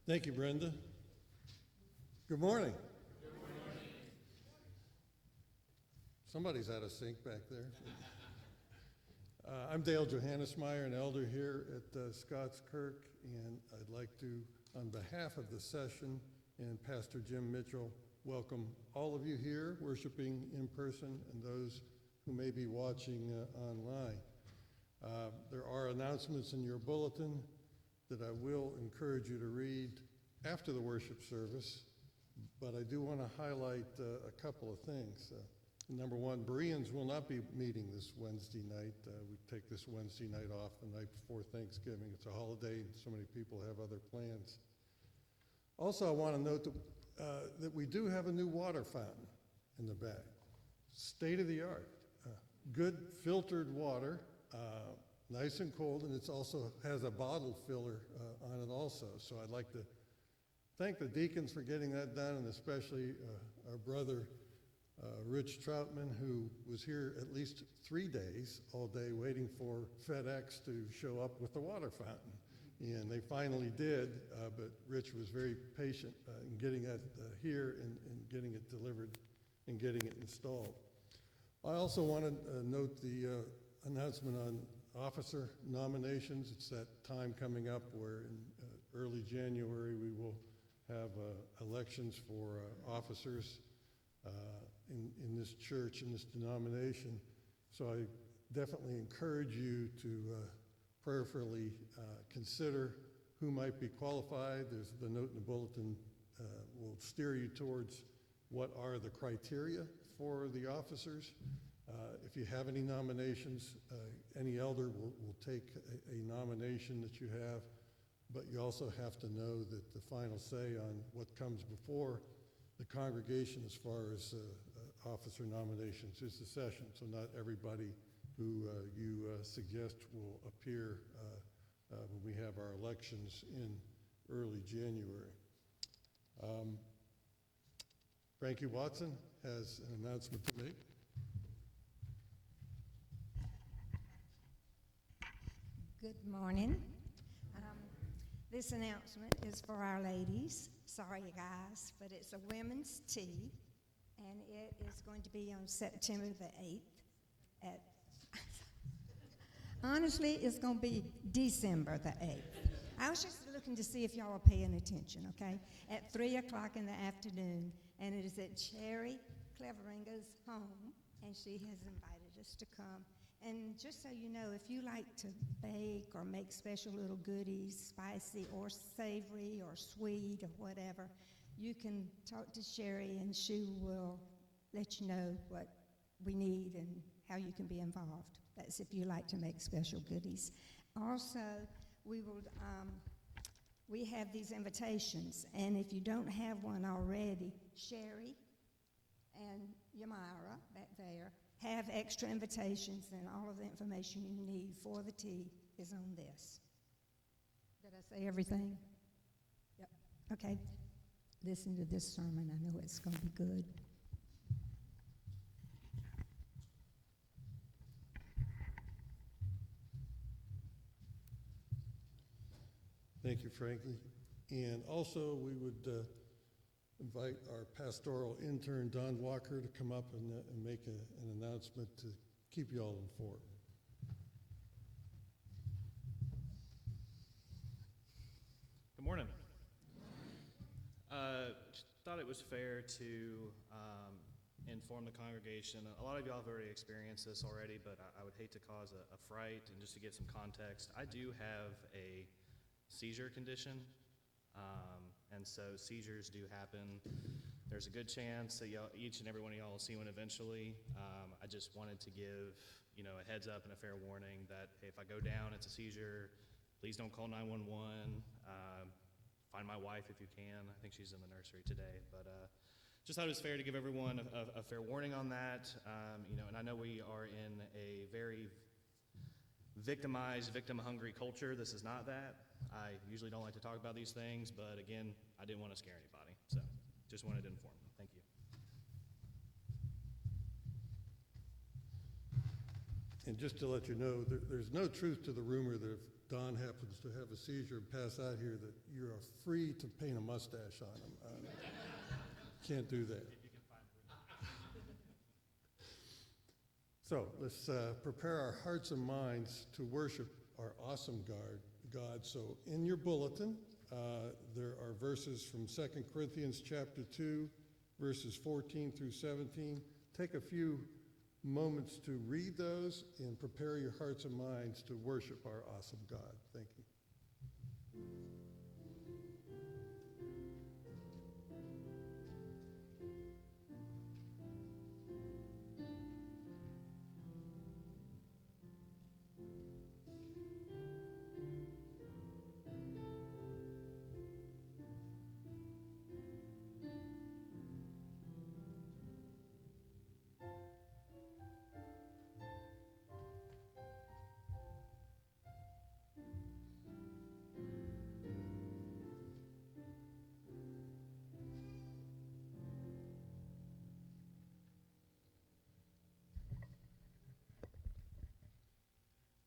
Thank you, Brenda. Good morning. Somebody's out of sync back there. I'm Dale Johannesmeyer, an elder here at Scots Kirk, and I'd like to, on behalf of the session and Pastor Jim Mitchell, welcome all of you here worshiping in person and those who may be watching online. There are announcements in your bulletin that I will encourage you to read after the worship service, but I do want to highlight a couple of things. Number one, Bereans will not be meeting this Wednesday night. We take this Wednesday night off the night before Thanksgiving. It's a holiday and so many people have other plans. Also, I want to note that we do have a new water fountain in the back. State of the art. Good filtered water, nice and cold, and it also has a bottle filler on it also. So I'd like to thank the deacons for getting that done, and especially our brother Rich Troutman, who was here at least 3 days, all day, waiting for FedEx to show up with the water fountain. And they finally did, but Rich was very patient in getting that here and getting it delivered and getting it installed. I also want to note the announcement on officer nominations. It's that time coming up where in early January we will have elections for officers in this church, in this denomination. So I definitely encourage you to prayerfully consider who might be qualified. There's the note in the bulletin will steer you towards what are the criteria for the officers. If you have any nominations, any elder will take a nomination that you have, but you also have to know that the final say on what comes before the congregation as far as officer nominations is the session. So not everybody who you suggest will appear when we have our elections in early January. Frankie Watson has an announcement to make. Good morning. This announcement is for our ladies. Sorry, you guys, but it's a women's tea, and it is going to be on September the 8th. Honestly, it's going to be December the 8th. I was just looking to see if y'all are paying attention, okay? At 3 o'clock in the afternoon, and it is at Cherry Cleveringa's home, and she has invited us to come. And just so you know, if you like to bake or make special little goodies, spicy or savory or sweet or whatever, you can talk to Sherry and she will let you know what we need and how you can be involved. That's if you like to make special goodies. Also, we have these invitations, and if you don't have one already, Sherry and Yamira back there have extra invitations, and all of the information you need for the tea is on this. Did I say everything? Yep. Okay. Listen to this sermon. I know it's going to be good. Thank you, Frankie. And also we would invite our pastoral intern, Don Walker, to come up and make an announcement to keep you all informed. Good morning. Thought it was fair to inform the congregation. A lot of y'all have already experienced this already, but I would hate to cause a fright. And just to give some context, I do have a seizure condition. And so seizures do happen. There's a good chance that each and every one of y'all will see one eventually. I just wanted to give, a heads up and a fair warning that hey, if I go down, it's a seizure. Please don't call 911. Find my wife if you can. I think she's in the nursery today. But just thought it was fair to give everyone a fair warning on that. And I know we are in a very victimized, victim-hungry culture. This is not that. I usually don't like to talk about these things, but again, I didn't want to scare anybody. So just wanted to inform them. Thank you. And just to let you know, there's no truth to the rumor that if Don happens to have a seizure and pass out here, that you are free to paint a mustache on him. Can't do that. So let's prepare our hearts and minds to worship our awesome God. So in your bulletin, there are verses from 2 Corinthians chapter 2, verses 14 through 17. Take a few moments to read those and prepare your hearts and minds to worship our awesome God. Thank you.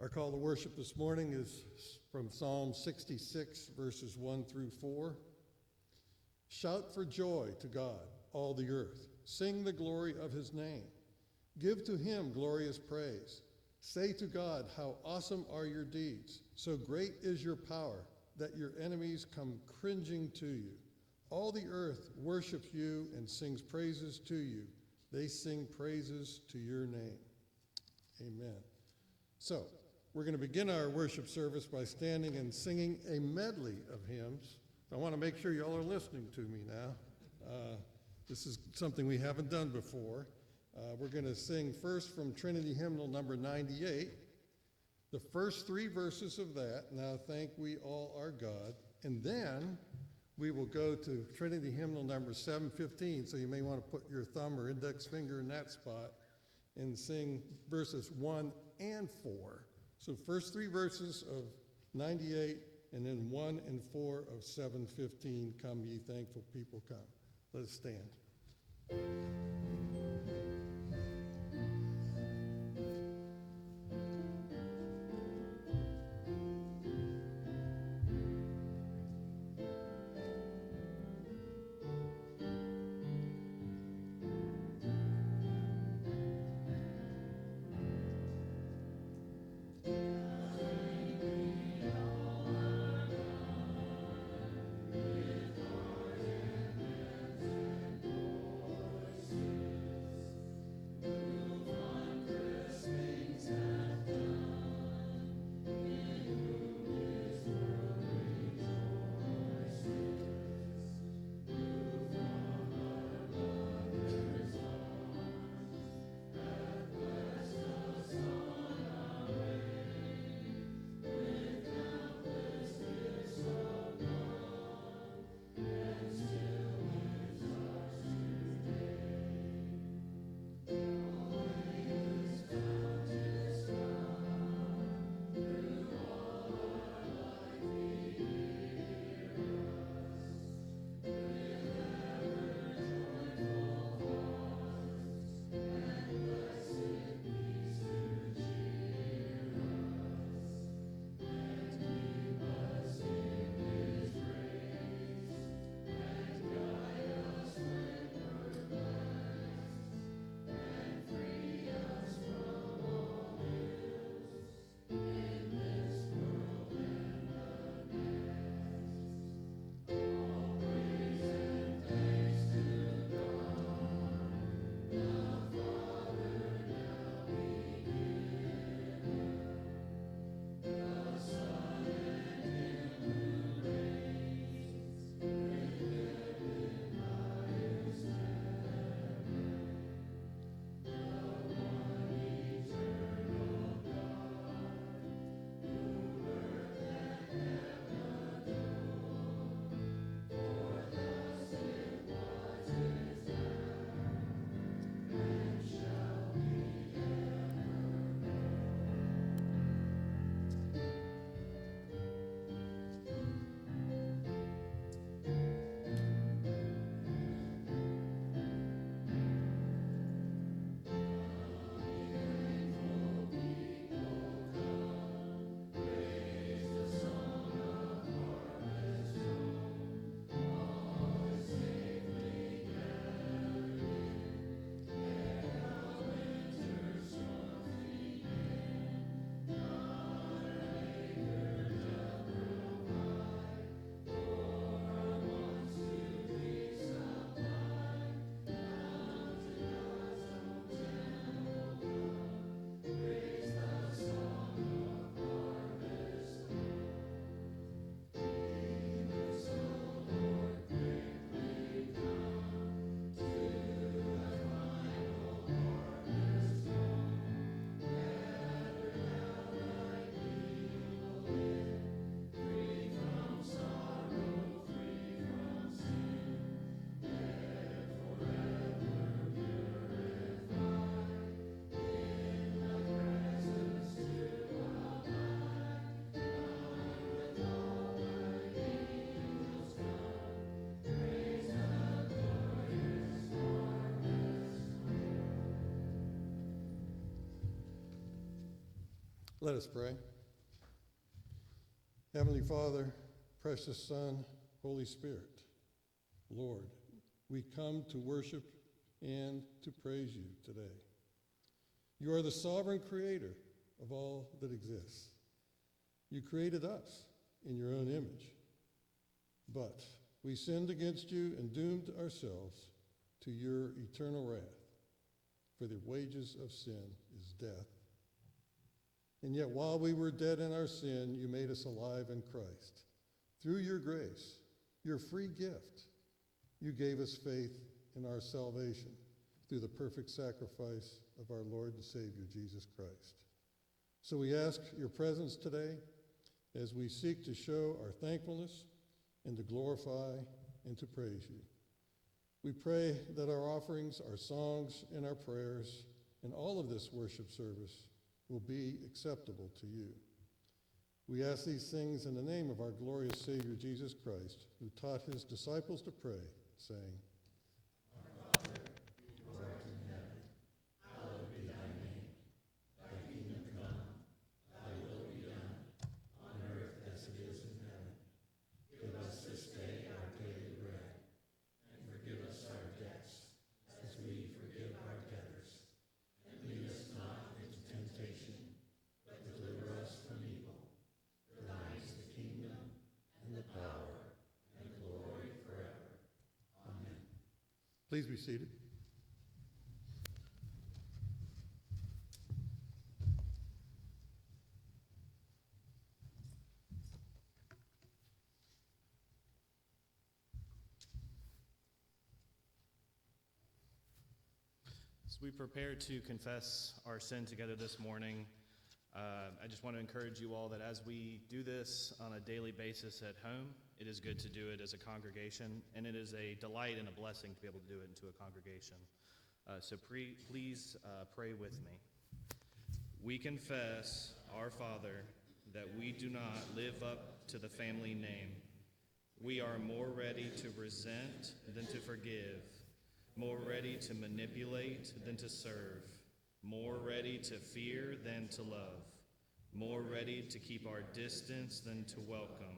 Our call to worship this morning is from Psalm 66, verses 1 through 4. Shout for joy to God, all the earth. Sing the glory of his name. Give to him glorious praise. Say to God, how awesome are your deeds. So great is your power that your enemies come cringing to you. All the earth worships you and sings praises to you. They sing praises to your name. Amen. So, we're going to begin our worship service by standing and singing a medley of hymns. I want to make sure you all are listening to me now. This is something we haven't done before. We're going to sing first from Trinity Hymnal number 98, the first three verses of that, Now Thank We All Our God, and then we will go to Trinity Hymnal number 715, so you may want to put your thumb or index finger in that spot and sing verses 1 and 4. So first three verses of 98, and then 1 and 4 of 715, Come Ye Thankful People Come. Let us stand. Let us pray. Heavenly Father, precious Son, Holy Spirit, Lord, we come to worship and to praise you today. You are the sovereign creator of all that exists. You created us in your own image, but we sinned against you and doomed ourselves to your eternal wrath, for the wages of sin is death. And yet while we were dead in our sin, you made us alive in Christ. Through your grace, your free gift, you gave us faith in our salvation through the perfect sacrifice of our Lord and Savior, Jesus Christ. So we ask your presence today as we seek to show our thankfulness and to glorify and to praise you. We pray that our offerings, our songs, and our prayers, and all of this worship service will be acceptable to you. We ask these things in the name of our glorious Savior, Jesus Christ, who taught his disciples to pray, saying, Please be seated. As we prepare to confess our sin together this morning, I just want to encourage you all that as we do this on a daily basis at home, it is good to do it as a congregation, and it is a delight and a blessing to be able to do it into a congregation. So please pray with me. We confess, our Father, that we do not live up to the family name. We are more ready to resent than to forgive, more ready to manipulate than to serve, more ready to fear than to love, more ready to keep our distance than to welcome,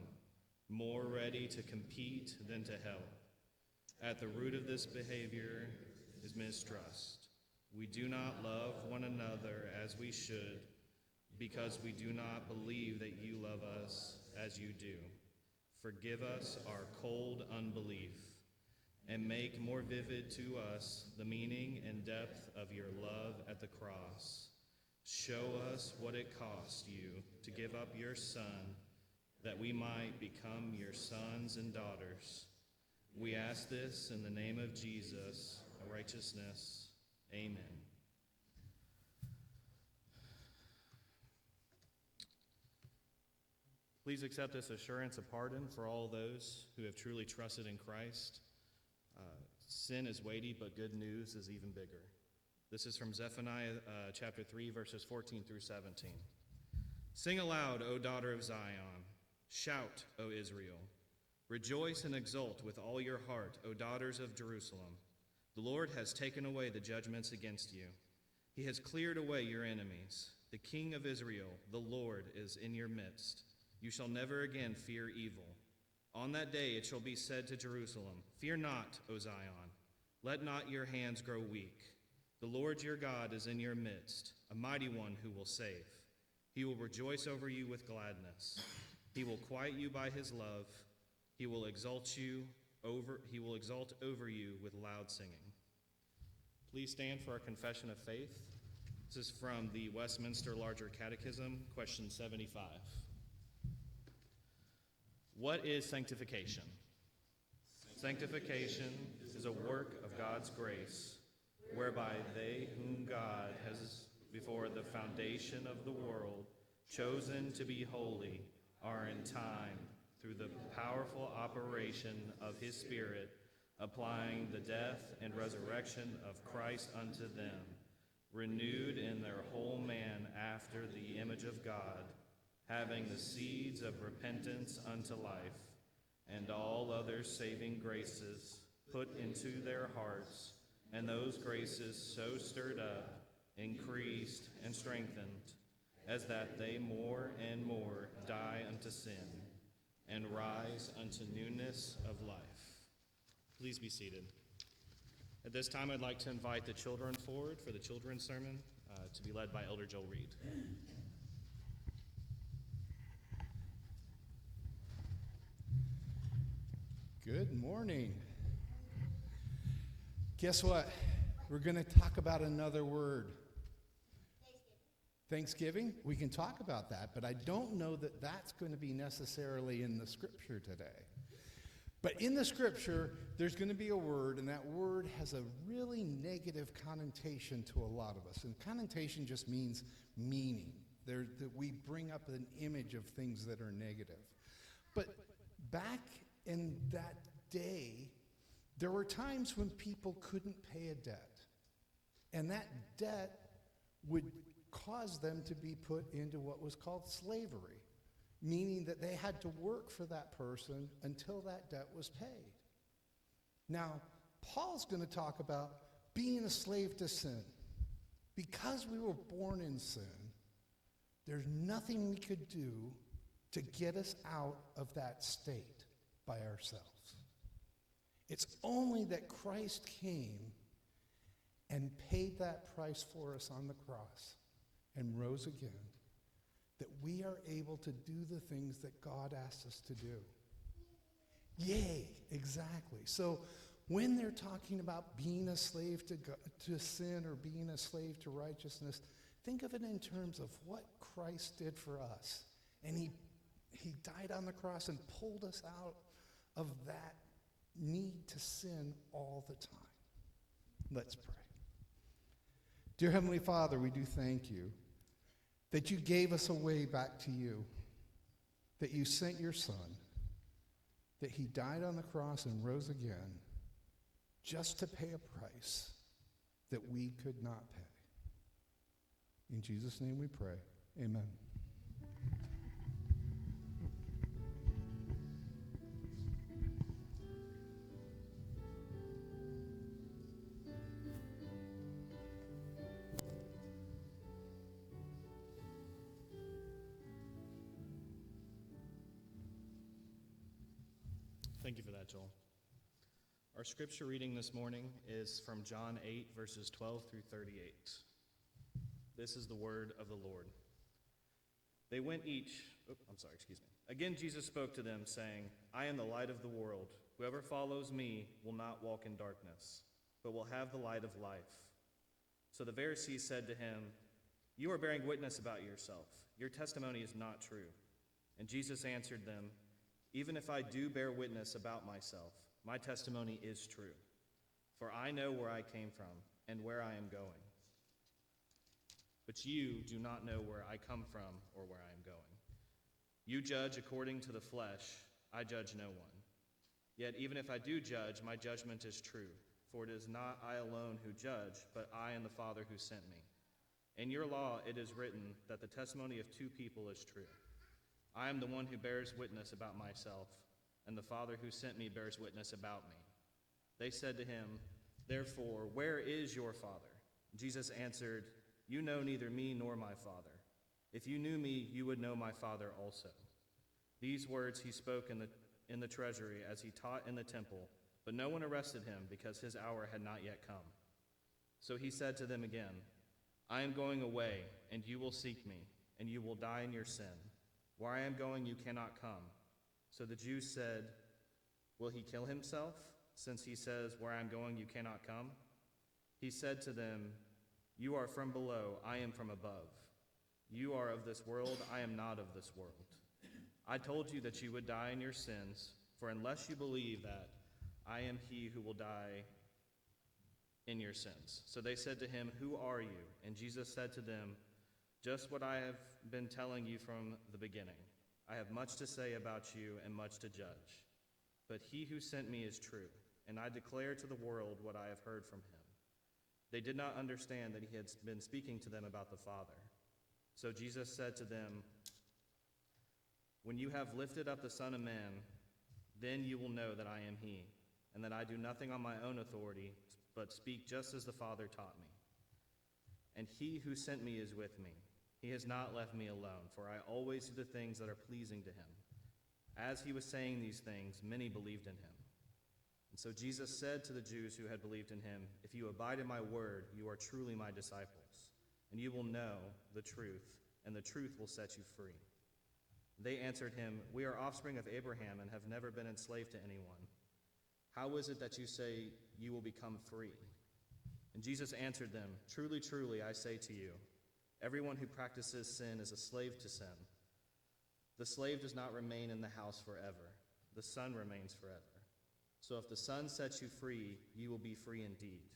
more ready to compete than to help. At the root of this behavior is mistrust. We do not love one another as we should because we do not believe that you love us as you do. Forgive us our cold unbelief and make more vivid to us the meaning and depth of your love at the cross. Show us what it cost you to give up your Son, that we might become your sons and daughters. We ask this in the name of Jesus, our righteousness. Amen. Please accept this assurance of pardon for all those who have truly trusted in Christ. Sin is weighty, but good news is even bigger. This is from Zephaniah chapter 3, verses 14 through 17. Sing aloud, O daughter of Zion. Shout, O Israel. Rejoice and exult with all your heart, O daughters of Jerusalem. The Lord has taken away the judgments against you. He has cleared away your enemies. The King of Israel, the Lord, is in your midst. You shall never again fear evil. On that day it shall be said to Jerusalem, Fear not, O Zion. Let not your hands grow weak. The Lord your God is in your midst, a mighty one who will save. He will rejoice over you with gladness. He will quiet you by his love. He will exalt over you with loud singing. Please stand for our confession of faith. This is from the Westminster Larger Catechism, question 75. What is sanctification? Sanctification is a work of God's grace, whereby they whom God has before the foundation of the world chosen to be holy are in time, through the powerful operation of his Spirit, applying the death and resurrection of Christ unto them, renewed in their whole man after the image of God, having the seeds of repentance unto life, and all other saving graces put into their hearts, and those graces so stirred up, increased, and strengthened, as that they more and more die unto sin and rise unto newness of life. Please be seated. At this time, I'd like to invite the children forward for the children's sermon to be led by Elder Joel Reed. Good morning. Guess what? We're going to talk about another word. Thanksgiving. We can talk about that, but I don't know that that's going to be necessarily in the scripture today. But in the scripture, there's going to be a word, and that word has a really negative connotation to a lot of us. And connotation just means meaning. That we bring up an image of things that are negative. But back in that day, there were times when people couldn't pay a debt. And that debt would cause them to be put into what was called slavery, meaning that they had to work for that person until that debt was paid. Now, Paul's going to talk about being a slave to sin. Because we were born in sin, there's nothing we could do to get us out of that state by ourselves. It's only that Christ came and paid that price for us on the cross and rose again, that we are able to do the things that God asks us to do. Yay, exactly. So when they're talking about being a slave to sin or being a slave to righteousness, think of it in terms of what Christ did for us. And he died on the cross and pulled us out of that need to sin all the time. Let's pray. Dear Heavenly Father, we do thank you that you gave us a way back to you, that you sent your Son, that he died on the cross and rose again just to pay a price that we could not pay. In Jesus' name we pray. Amen. Thank you for that, Joel. Our scripture reading this morning is from John 8, verses 12 through 38. This is the word of the Lord. They went each, Again, Jesus spoke to them, saying, I am the light of the world. Whoever follows me will not walk in darkness, but will have the light of life. So the Pharisees said to him, You are bearing witness about yourself. Your testimony is not true. And Jesus answered them, Even if I do bear witness about myself, my testimony is true. For I know where I came from and where I am going. But you do not know where I come from or where I am going. You judge according to the flesh, I judge no one. Yet even if I do judge, my judgment is true. For it is not I alone who judge, but I and the Father who sent me. In your law it is written that the testimony of two people is true. I am the one who bears witness about myself, and the Father who sent me bears witness about me. They said to him, Therefore, where is your Father? Jesus answered, You know neither me nor my Father. If you knew me, you would know my Father also. These words he spoke in the treasury as he taught in the temple, but no one arrested him because his hour had not yet come. So he said to them again, I am going away, and you will seek me, and you will die in your sin. Where I am going, you cannot come. So the Jews said, Will he kill himself, since he says, Where I am going, you cannot come? He said to them, You are from below, I am from above. You are of this world, I am not of this world. I told you that you would die in your sins, for unless you believe that I am he who will die in your sins. So they said to him, Who are you? And Jesus said to them, Just what I have been telling you from the beginning. I have much to say about you and much to judge. But he who sent me is true, and I declare to the world what I have heard from him. They did not understand that he had been speaking to them about the Father. So Jesus said to them, When you have lifted up the Son of Man, then you will know that I am he, and that I do nothing on my own authority, but speak just as the Father taught me. And he who sent me is with me. He has not left me alone, for I always do the things that are pleasing to him. As he was saying these things, many believed in him. And so Jesus said to the Jews who had believed in him, "If you abide in my word, you are truly my disciples, and you will know the truth, and the truth will set you free." They answered him, "We are offspring of Abraham and have never been enslaved to anyone. How is it that you say you will become free?" And Jesus answered them, "Truly, truly, I say to you, everyone who practices sin is a slave to sin. The slave does not remain in the house forever. The son remains forever. So if the Son sets you free, you will be free indeed.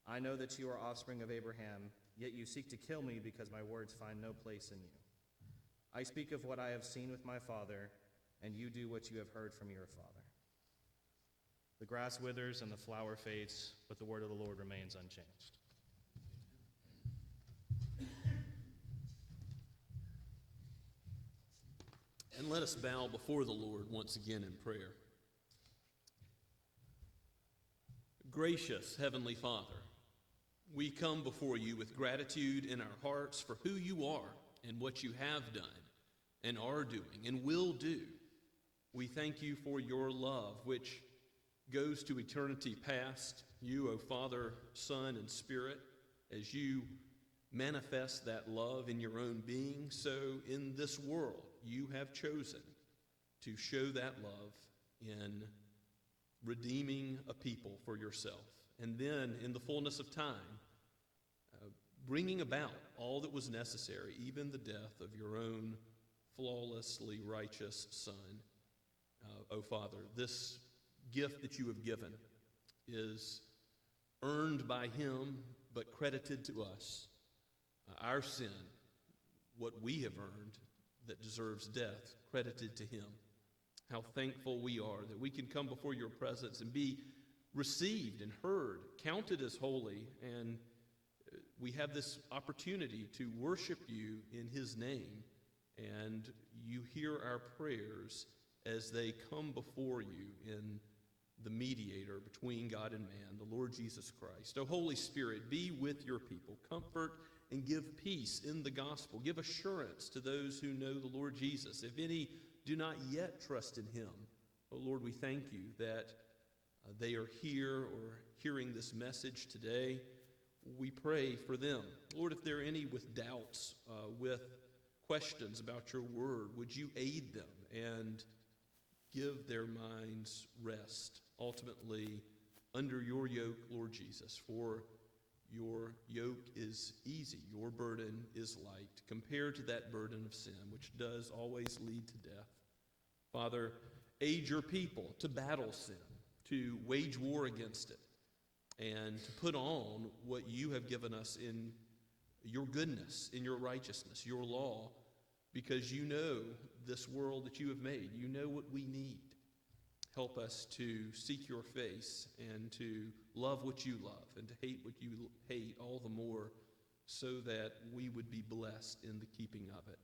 I know that you are offspring of Abraham, yet you seek to kill me because my words find no place in you. I speak of what I have seen with my Father, and you do what you have heard from your father." The grass withers and the flower fades, but the word of the Lord remains unchanged. And let us bow before the Lord once again in prayer. Gracious Heavenly Father, we come before you with gratitude in our hearts for who you are and what you have done and are doing and will do. We thank you for your love, which goes to eternity past. You, O Father, Son, and Spirit, as you manifest that love in your own being, so in this world you have chosen to show that love in redeeming a people for yourself, and then in the fullness of time, bringing about all that was necessary, even the death of your own flawlessly righteous Son. O Father, this gift that you have given is earned by him, but credited to us. Our sin, what we have earned that deserves death, credited to him. How thankful we are that we can come before your presence and be received and heard, counted as holy, and we have this opportunity to worship you in his name, and you hear our prayers as they come before you in the mediator between God and man, the Lord Jesus Christ. O Holy Spirit, be with your people. Comfort and give peace in the gospel. Give assurance to those who know the Lord Jesus. If any do not yet trust in him, O Lord, we thank you that they are here or hearing this message today. We pray for them. Lord, if there are any with doubts, with questions about your word, would you aid them and give their minds rest, ultimately under your yoke, Lord Jesus, for your yoke is easy, your burden is light, compared to that burden of sin, which does always lead to death. Father, aid your people to battle sin, to wage war against it, and to put on what you have given us in your goodness, in your righteousness, your law, because you know this world that you have made. You know what we need. Help us to seek your face and to love what you love and to hate what you hate all the more, so that we would be blessed in the keeping of it.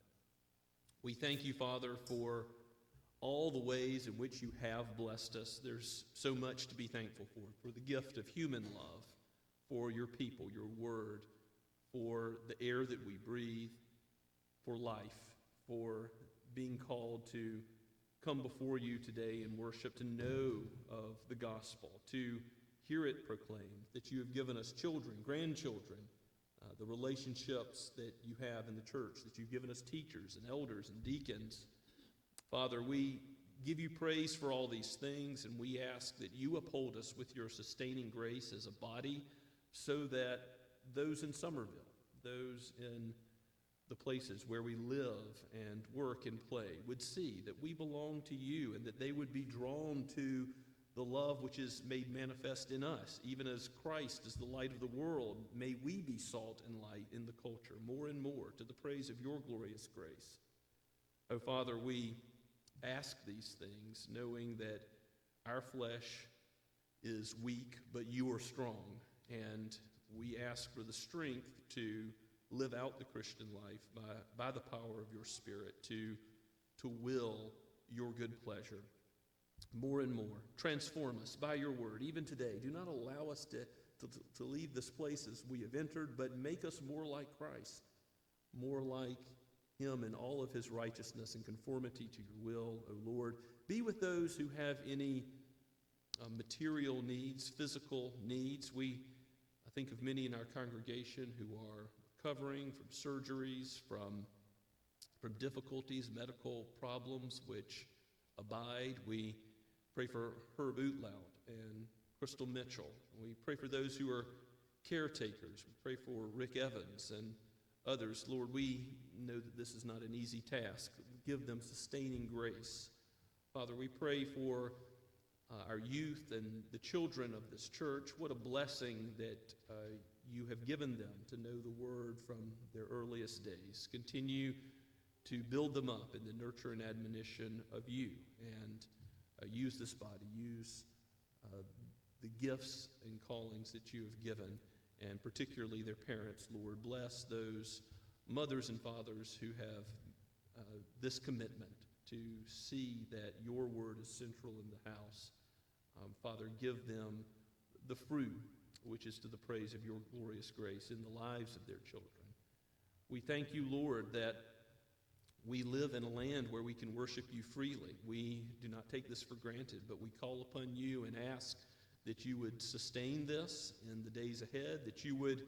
We thank you, Father, for all the ways in which you have blessed us. There's so much to be thankful for the gift of human love, for your people, your word, for the air that we breathe, for life, for being called to come before you today and worship, to know of the gospel, to hear it proclaimed, that you have given us children, grandchildren, the relationships that you have in the church, that you've given us teachers and elders and deacons. Father, we give you praise for all these things, and we ask that you uphold us with your sustaining grace as a body, so that those in Somerville, those in the places where we live and work and play, would see that we belong to you, and that they would be drawn to the love which is made manifest in us. Even as Christ is the light of the world, may we be salt and light in the culture more and more, to the praise of your glorious grace. Oh, Father, we ask these things knowing that our flesh is weak, but you are strong, and we ask for the strength to live out the Christian life by the power of your Spirit, to will your good pleasure more and more. Transform us by your word, even today. Do not allow us to leave this place as we have entered, but make us more like Christ, more like him in all of his righteousness and conformity to your will, O Lord. Be with those who have any material needs, physical needs. I think of many in our congregation who are recovering from surgeries, from difficulties, medical problems which abide. We pray for Herb Outloud and Crystal Mitchell. We pray for those who are caretakers. We pray for Rick Evans and others. Lord, we know that this is not an easy task. Give them sustaining grace. Father, we pray for our youth and the children of this church. What a blessing that you have given them to know the word from their earliest days. Continue to build them up in the nurture and admonition of you, and use this body, use the gifts and callings that you have given, and particularly their parents, Lord. Bless those mothers and fathers who have this commitment to see that your word is central in the house. Father, give them the fruit which is to the praise of your glorious grace in the lives of their children. We thank you, Lord, that we live in a land where we can worship you freely. We do not take this for granted, but we call upon you and ask that you would sustain this in the days ahead, that you would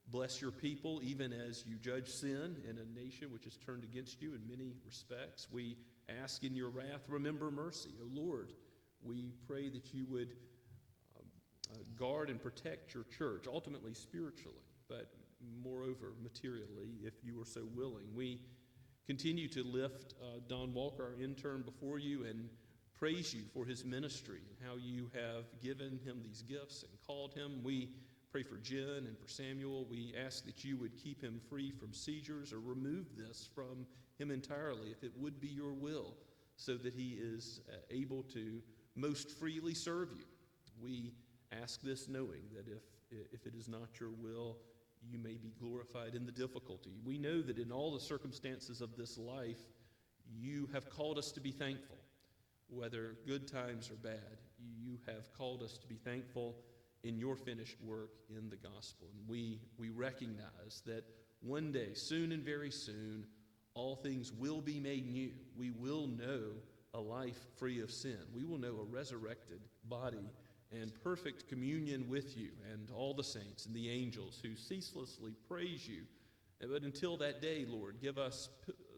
bless your people even as you judge sin in a nation which has turned against you in many respects. We ask in your wrath, remember mercy, O Lord. We pray that you would guard and protect your church, ultimately spiritually, but moreover materially, if you are so willing. We continue to lift Don Walker, our intern, before you and praise you for his ministry and how you have given him these gifts and called him. We pray for Jen and for Samuel. We ask that you would keep him free from seizures or remove this from him entirely, if it would be your will, so that he is able to most freely serve you. We ask this knowing that if it is not your will, you may be glorified in the difficulty. We know that in all the circumstances of this life, you have called us to be thankful. Whether good times or bad, you have called us to be thankful in your finished work in the gospel. And we recognize that one day, soon and very soon, all things will be made new. We will know a life free of sin. We will know a resurrected body and perfect communion with you and all the saints and the angels who ceaselessly praise you. But until that day, Lord, give us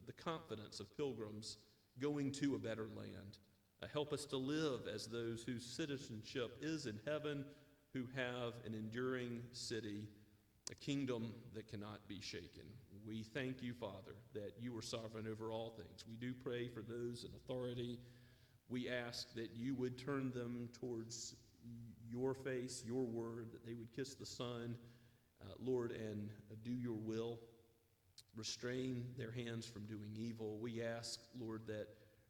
the confidence of pilgrims going to a better land. Help us to live as those whose citizenship is in heaven, who have an enduring city, a kingdom that cannot be shaken. We thank you, Father, that you are sovereign over all things. We do pray for those in authority. We ask that you would turn them towards your face, your word, that they would kiss the Son, Lord, and do your will. Restrain their hands from doing evil. We ask, Lord, that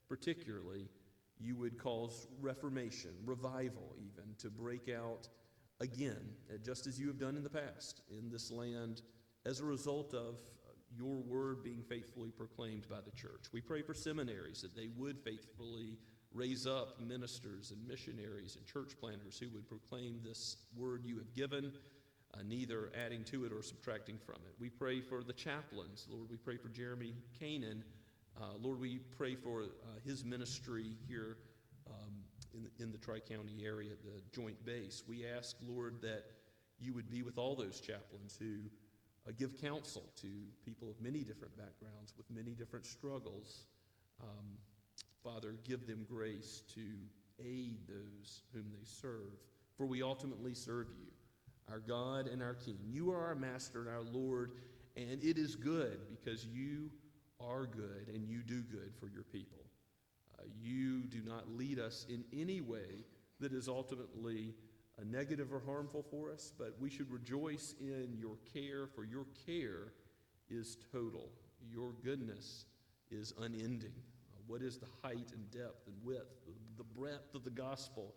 particularly you would cause reformation, revival even, to break out again, just as you have done in the past in this land as a result of your word being faithfully proclaimed by the church. We pray for seminaries, that they would faithfully raise up ministers and missionaries and church planters who would proclaim this word you have given, neither adding to it or subtracting from it. We pray for the chaplains. Lord, we pray for Jeremy Canaan. Lord, we pray for his ministry here in the Tri-County area, the Joint Base. We ask, Lord, that you would be with all those chaplains who give counsel to people of many different backgrounds with many different struggles. Father, give them grace to aid those whom they serve, for we ultimately serve you, our God and our King. You are our Master and our Lord, and it is good because you are good and you do good for your people. You do not lead us in any way that is ultimately negative or harmful for us, but we should rejoice in your care, for your care is total. Your goodness is unending. What is the height and depth and width, the breadth of the gospel?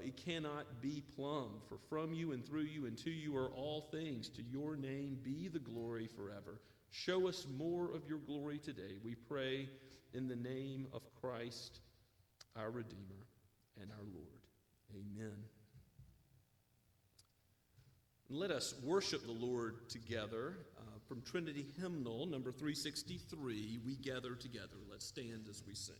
It cannot be plumbed, for from you and through you and to you are all things. To your name be the glory forever. Show us more of your glory today. We pray in the name of Christ, our Redeemer and our Lord. Amen. Let us worship the Lord together. from Trinity Hymnal number 363, We Gather Together. Let's stand as we sing.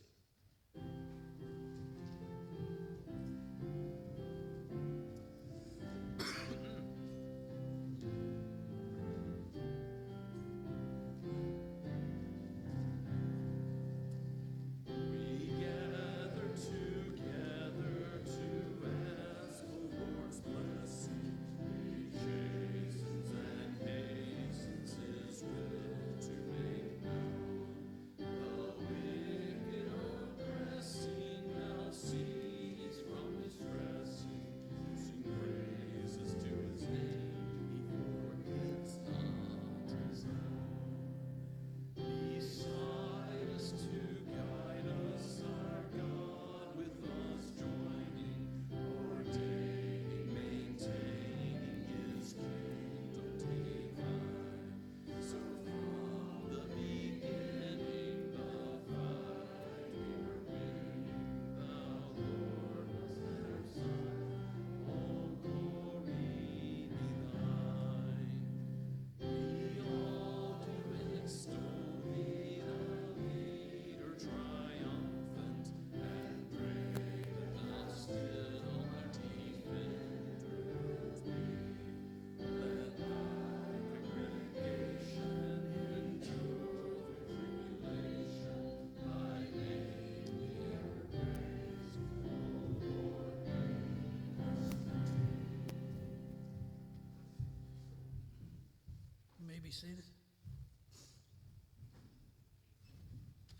Be seated.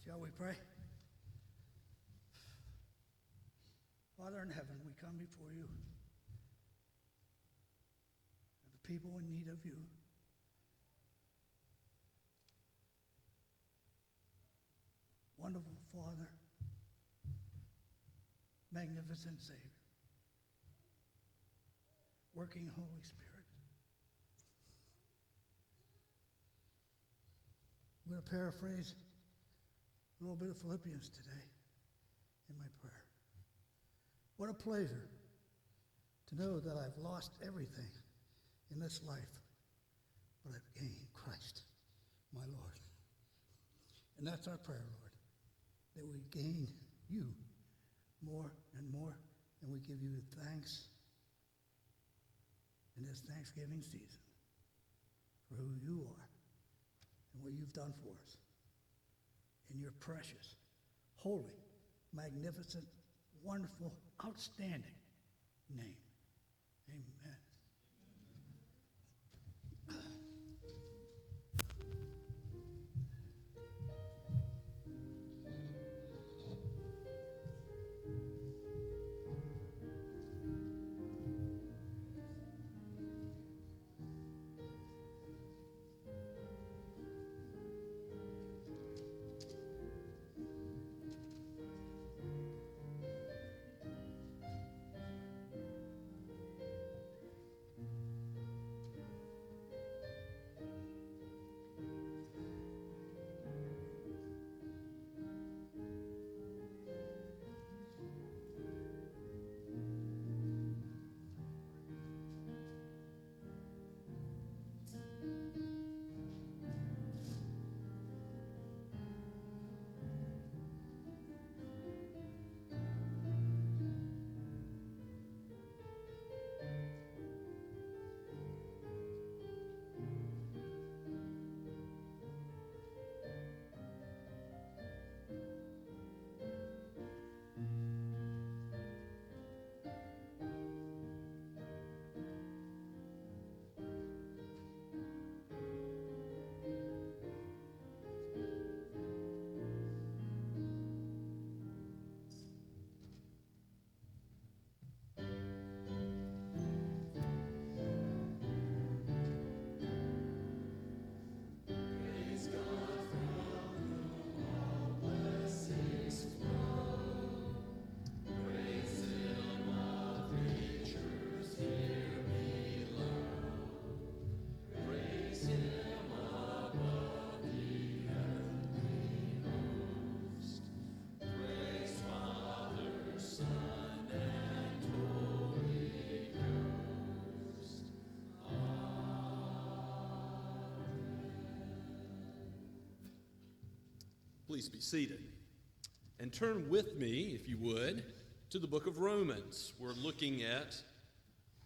Shall we pray? Father in heaven, we come before you, the people in need of you. Wonderful Father, magnificent Savior, working Holy Spirit. I'm going to paraphrase a little bit of Philippians today in my prayer. What a pleasure to know that I've lost everything in this life, but I've gained Christ, my Lord. And that's our prayer, Lord, that we gain you more and more, and we give you thanks in this Thanksgiving season for who you are and what you've done for us in your precious, holy, magnificent, wonderful, outstanding name. Amen. Please be seated. And turn with me, if you would, to the book of Romans. We're looking at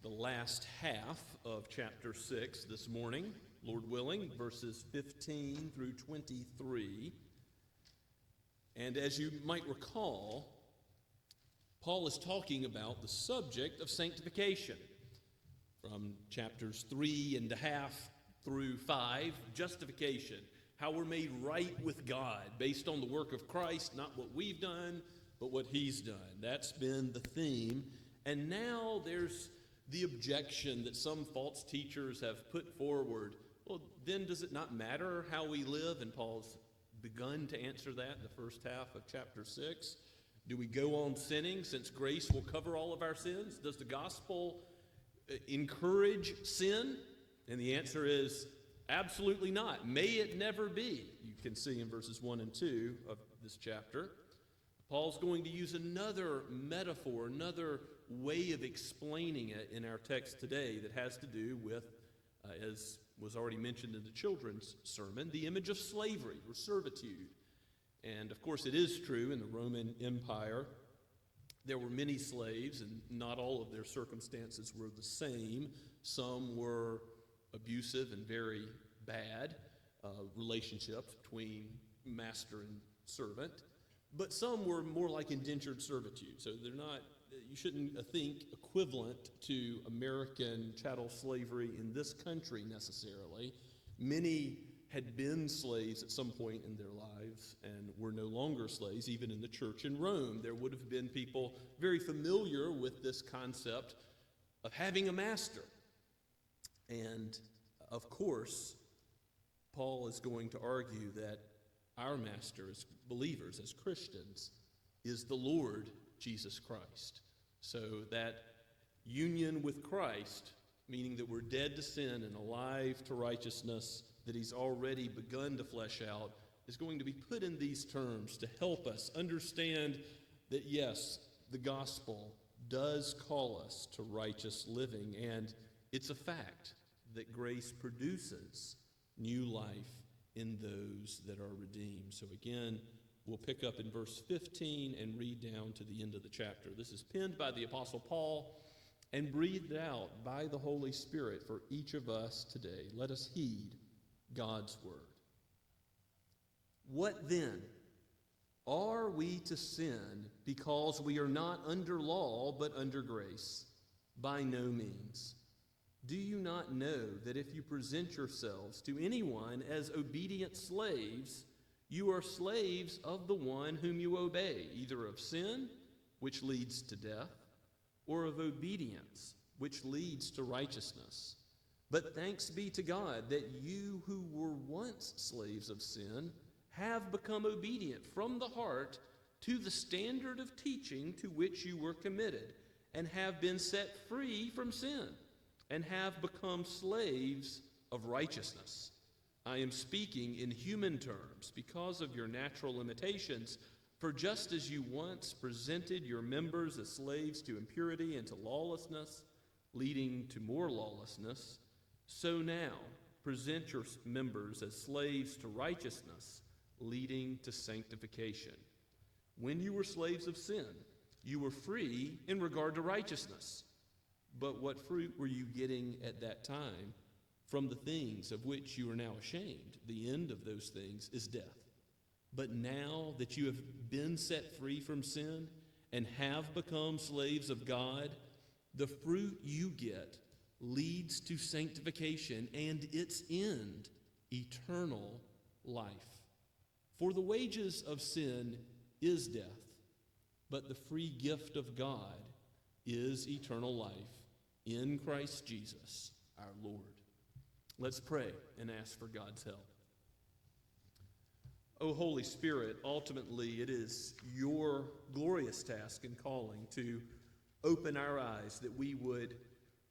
the last half of chapter 6 this morning, Lord willing, verses 15 through 23. And as you might recall, Paul is talking about the subject of sanctification. From chapters 3.5 through 5, justification, how we're made right with God based on the work of Christ, not what we've done, but what he's done. That's been the theme. And now there's the objection that some false teachers have put forward. Well, then does it not matter how we live? And Paul's begun to answer that in the first half of chapter 6. Do we go on sinning since grace will cover all of our sins? Does the gospel encourage sin? And the answer is absolutely not. May it never be. You can see in verses 1 and 2 of this chapter. Paul's going to use another metaphor, another way of explaining it in our text today that has to do with, as was already mentioned in the children's sermon, the image of slavery or servitude. And of course it is true in the Roman Empire there were many slaves, and not all of their circumstances were the same. Some were abusive and very bad relationships between master and servant, but some were more like indentured servitude. So they're not, you shouldn't think equivalent to American chattel slavery in this country necessarily. Many had been slaves at some point in their lives and were no longer slaves. Even in the church in Rome, there would have been people very familiar with this concept of having a master. And of course, Paul is going to argue that our master as believers, as Christians, is the Lord Jesus Christ. So that union with Christ, meaning that we're dead to sin and alive to righteousness, that he's already begun to flesh out, is going to be put in these terms to help us understand that, yes, the gospel does call us to righteous living, and it's a fact that grace produces new life in those that are redeemed. So again, we'll pick up in verse 15 and read down to the end of the chapter. This is penned by the Apostle Paul and breathed out by the Holy Spirit for each of us today. Let us heed God's word. What then? Are we to sin because we are not under law but under grace? By no means. Do you not know that if you present yourselves to anyone as obedient slaves, you are slaves of the one whom you obey, either of sin, which leads to death, or of obedience, which leads to righteousness? But thanks be to God that you who were once slaves of sin have become obedient from the heart to the standard of teaching to which you were committed, and have been set free from sin, and have become slaves of righteousness. I am speaking in human terms because of your natural limitations, for just as you once presented your members as slaves to impurity and to lawlessness, leading to more lawlessness, so now present your members as slaves to righteousness, leading to sanctification. When you were slaves of sin, you were free in regard to righteousness. But what fruit were you getting at that time from the things of which you are now ashamed? The end of those things is death. But now that you have been set free from sin and have become slaves of God, the fruit you get leads to sanctification, and its end, eternal life. For the wages of sin is death, but the free gift of God is eternal life in Christ Jesus our Lord. Let's pray and ask for God's help. O Holy Spirit, ultimately it is your glorious task and calling to open our eyes that we would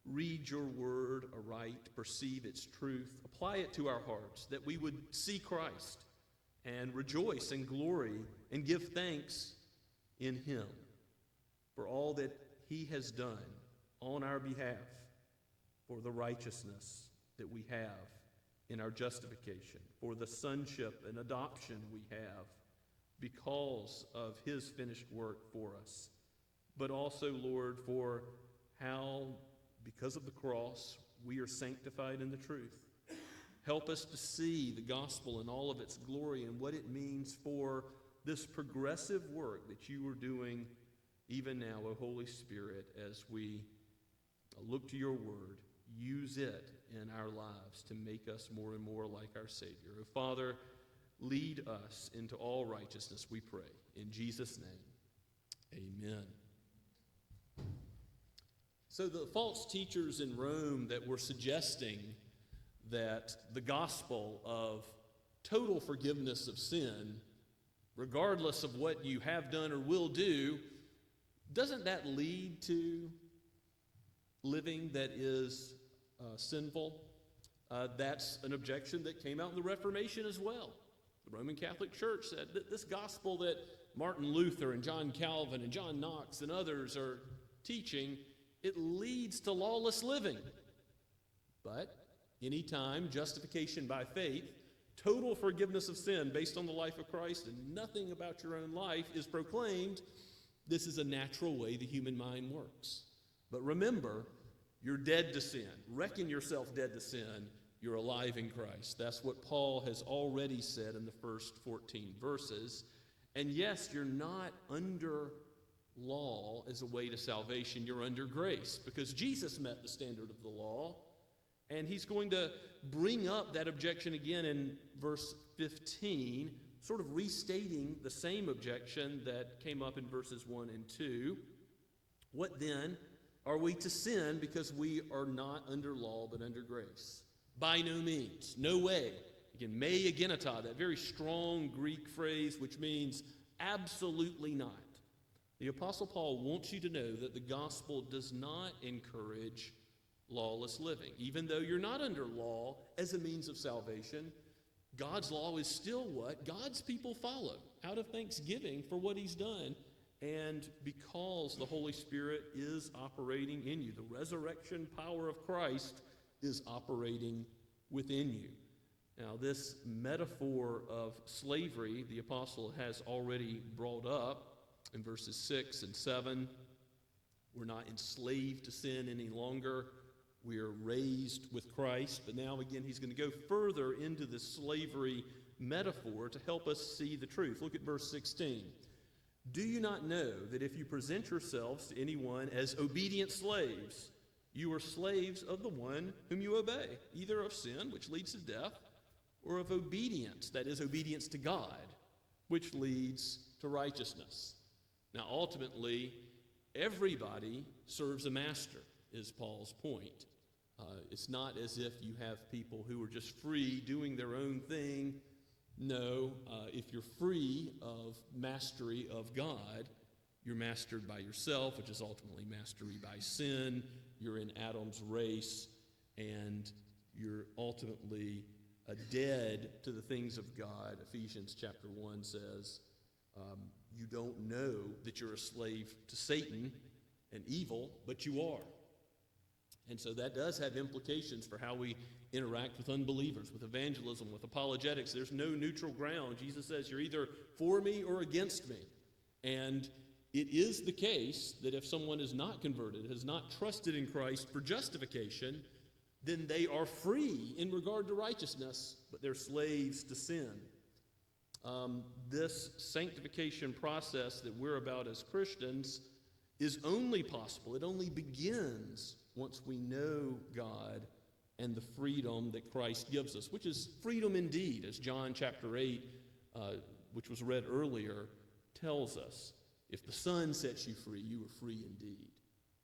read your word aright, perceive its truth, apply it to our hearts, that we would see Christ and rejoice and glory and give thanks in him for all that he has done on our behalf, for the righteousness that we have in our justification, for the sonship and adoption we have, because of his finished work for us, but also, Lord, for how, because of the cross, we are sanctified in the truth. Help us to see the gospel in all of its glory and what it means for this progressive work that you are doing even now, O Holy Spirit, as we look to your word. Use it in our lives to make us more and more like our Savior. Oh, Father, lead us into all righteousness, we pray. In Jesus' name, amen. So the false teachers in Rome that were suggesting that the gospel of total forgiveness of sin, regardless of what you have done or will do, doesn't that lead to living that is sinful? That's an objection that came out in the Reformation as well. The Roman Catholic Church said that this gospel that Martin Luther and John Calvin and John Knox and others are teaching, it leads to lawless living. But anytime justification by faith, total forgiveness of sin based on the life of Christ and nothing about your own life is proclaimed, this is a natural way the human mind works. But remember, you're dead to sin. Reckon yourself dead to sin. You're alive in Christ. That's what Paul has already said in the first 14 verses. And yes, you're not under law as a way to salvation. You're under grace because Jesus met the standard of the law. And he's going to bring up that objection again in verse 15, sort of restating the same objection that came up in verses 1 and 2. What then? Are we to sin because we are not under law but under grace? By no means. No way. Again, me agenata, that very strong Greek phrase which means absolutely not. The Apostle Paul wants you to know that the gospel does not encourage lawless living. Even though you're not under law as a means of salvation, God's law is still what God's people follow out of thanksgiving for what he's done. And because the Holy Spirit is operating in you, the resurrection power of Christ is operating within you. Now, this metaphor of slavery, the apostle has already brought up in verses 6 and 7. We're not enslaved to sin any longer. We are raised with Christ. But now, again, he's going to go further into this slavery metaphor to help us see the truth. Look at verse 16. Do you not know that if you present yourselves to anyone as obedient slaves, you are slaves of the one whom you obey, either of sin, which leads to death, or of obedience, that is, obedience to God, which leads to righteousness? Now, ultimately, everybody serves a master, is Paul's point. It's not as if you have people who are just free doing their own thing. No, if you're free of mastery of God, you're mastered by yourself, which is ultimately mastery by sin. You're in Adam's race, and you're ultimately dead to the things of God. Ephesians chapter 1 says, you don't know that you're a slave to Satan and evil, but you are. And so that does have implications for how we interact with unbelievers, with evangelism, with apologetics. There's no neutral ground. Jesus says you're either for me or against me. And it is the case that if someone is not converted, has not trusted in Christ for justification, then they are free in regard to righteousness, but they're slaves to sin. This sanctification process that we're about as Christians is only possible. It only begins once we know God and the freedom that Christ gives us, which is freedom indeed, as John chapter 8, which was read earlier, tells us. If the Son sets you free, you are free indeed.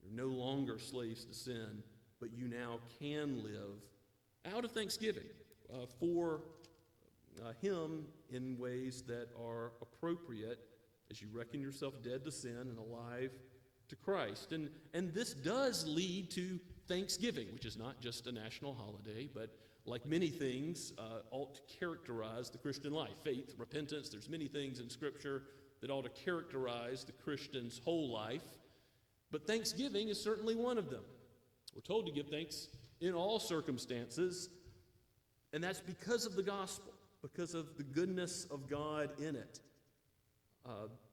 You're no longer slaves to sin, but you now can live out of thanksgiving for Him in ways that are appropriate as you reckon yourself dead to sin and alive to Christ. And this does lead to Thanksgiving, which is not just a national holiday, but like many things, ought to characterize the Christian life. Faith, repentance, there's many things in Scripture that ought to characterize the Christian's whole life. But Thanksgiving is certainly one of them. We're told to give thanks in all circumstances, and that's because of the gospel, because of the goodness of God in it.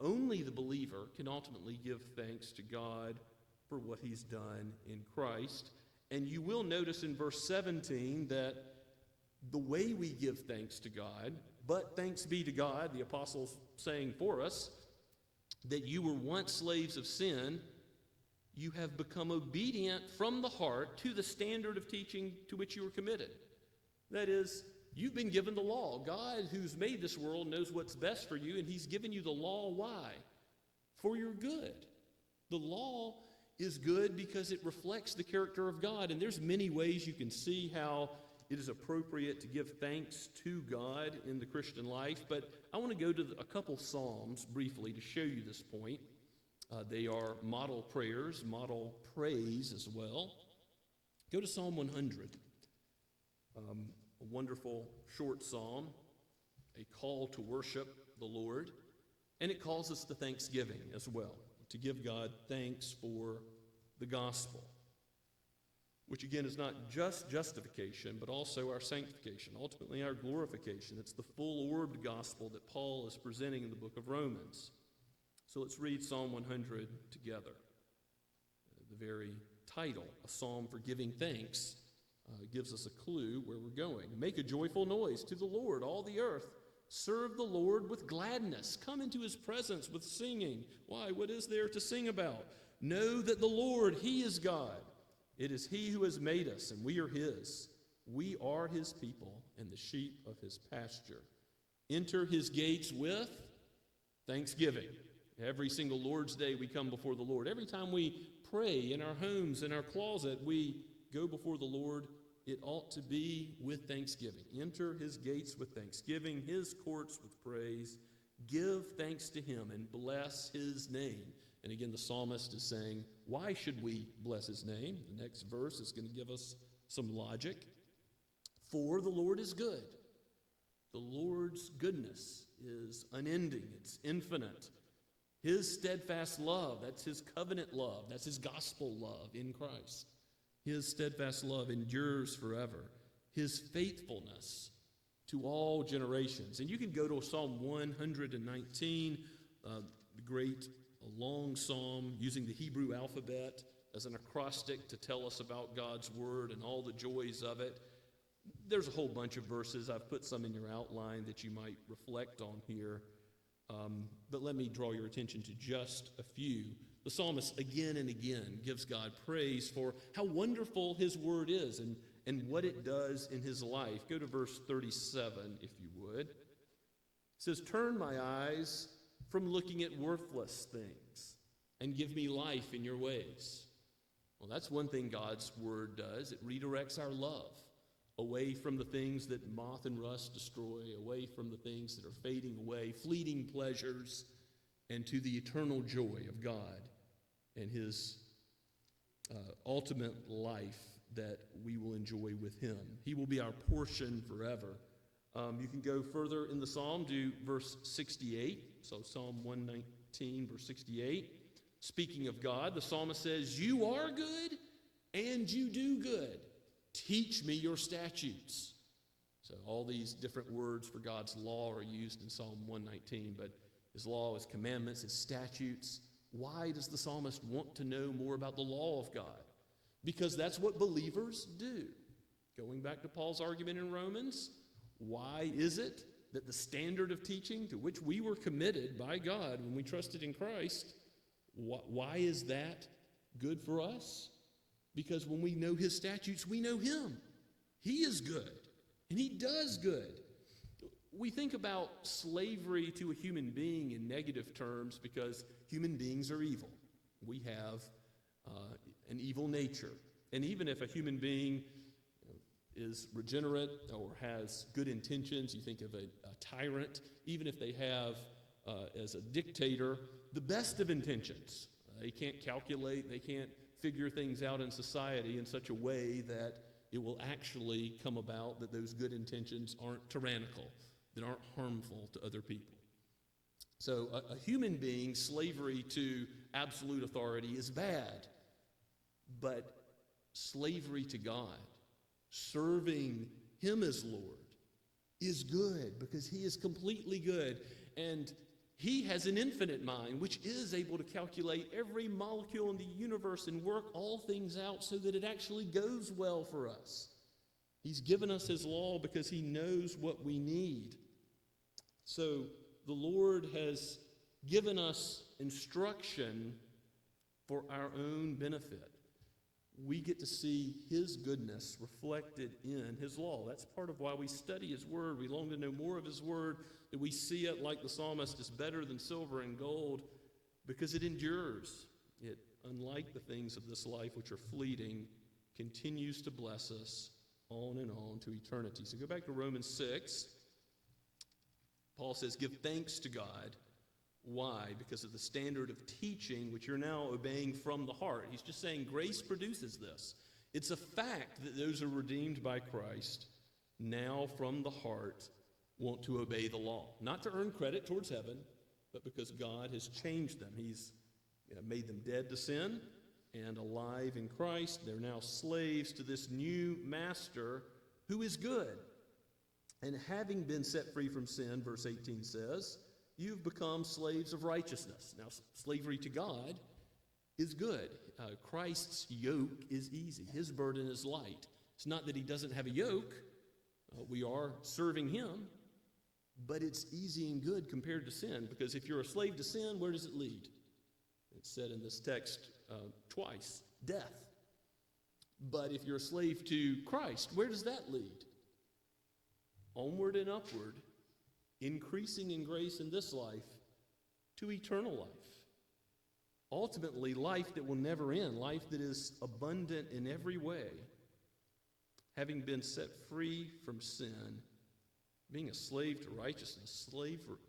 only the believer can ultimately give thanks to God for what he's done in Christ. And you will notice in verse 17 that the way we give thanks to God, but thanks be to God, the apostle's saying for us, that you were once slaves of sin, you have become obedient from the heart to the standard of teaching to which you were committed. That is, you've been given the law. God, who's made this world, knows what's best for you, and he's given you the law. Why? For your good. The law is good because it reflects the character of God, and there's many ways you can see how it is appropriate to give thanks to God in the Christian life, but I want to go to a couple Psalms briefly to show you this point. They are model prayers, model praise as well. Go to Psalm 100, a wonderful short psalm, a call to worship the Lord, and it calls us to thanksgiving as well, to give God thanks for the gospel, which again is not just justification, but also our sanctification, ultimately our glorification. It's the full-orbed gospel that Paul is presenting in the book of Romans. So let's read Psalm 100 together. The very title, a psalm for giving thanks, gives us a clue where we're going. Make a joyful noise to the Lord, all the earth. Serve the Lord with gladness. Come into his presence with singing. Why? What is there to sing about? Know that the Lord, he is God. It is he who has made us, and we are his. We are his people and the sheep of his pasture. Enter his gates with thanksgiving. Every single Lord's Day we come before the Lord. Every time we pray in our homes, in our closet, we go before the Lord. It ought to be with thanksgiving. Enter his gates with thanksgiving, his courts with praise. Give thanks to him and bless his name. And again, the psalmist is saying, why should we bless his name? The next verse is going to give us some logic. For the Lord is good. The Lord's goodness is unending. It's infinite. His steadfast love, that's his covenant love. That's his gospel love in Christ. His steadfast love endures forever. His faithfulness to all generations. And you can go to Psalm 119, the great long psalm using the Hebrew alphabet as an acrostic to tell us about God's word and all the joys of it. There's a whole bunch of verses. I've put some in your outline that you might reflect on here. But let me draw your attention to just a few. The psalmist again and again gives God praise for how wonderful his word is and what it does in his life. Go to verse 37, if you would. It says, turn my eyes from looking at worthless things and give me life in your ways. Well, that's one thing God's word does. It redirects our love away from the things that moth and rust destroy, away from the things that are fading away, fleeting pleasures, and to the eternal joy of God and his ultimate life that we will enjoy with him. He will be our portion forever. You can go further in the psalm to verse 68. So Psalm 119, verse 68. Speaking of God, the psalmist says, you are good and you do good. Teach me your statutes. So all these different words for God's law are used in Psalm 119, but his law, his commandments, his statutes. Why does the psalmist want to know more about the law of God? Because that's what believers do. Going back to Paul's argument in Romans, why is it that the standard of teaching to which we were committed by God when we trusted in Christ, why is that good for us? Because when we know his statutes, we know him. He is good, and he does good. We think about slavery to a human being in negative terms because human beings are evil. We have an evil nature. And even if a human being is regenerate or has good intentions, you think of a tyrant, even if they have, as a dictator, the best of intentions. They can't calculate, they can't figure things out in society in such a way that it will actually come about that those good intentions aren't tyrannical, that aren't harmful to other people. So a human being, slavery to absolute authority is bad, but slavery to God, serving him as Lord, is good because he is completely good. And He has an infinite mind, which is able to calculate every molecule in the universe and work all things out so that it actually goes well for us. He's given us his law because he knows what we need. So the Lord has given us instruction for our own benefit. We get to see his goodness reflected in his law. That's part of why we study his word. We long to know more of his word, that we see it like the psalmist is better than silver and gold because it endures. It, unlike the things of this life which are fleeting, continues to bless us on and on to eternity. So go back to Romans 6. Paul says, give thanks to God. Why? Because of the standard of teaching which you're now obeying from the heart. He's just saying grace produces this. It's a fact that those who are redeemed by Christ now from the heart want to obey the law. Not to earn credit towards heaven, but because God has changed them. He's made them dead to sin and alive in Christ. They're now slaves to this new master who is good. And having been set free from sin, verse 18 says, you've become slaves of righteousness. Now, slavery to God is good. Christ's yoke is easy. His burden is light. It's not that he doesn't have a yoke. We are serving him, but it's easy and good compared to sin, because if you're a slave to sin, where does it lead? It's said in this text twice, death. But if you're a slave to Christ, where does that lead? Onward and upward, increasing in grace in this life to eternal life. Ultimately, life that will never end, life that is abundant in every way. Having been set free from sin, being a slave to righteousness,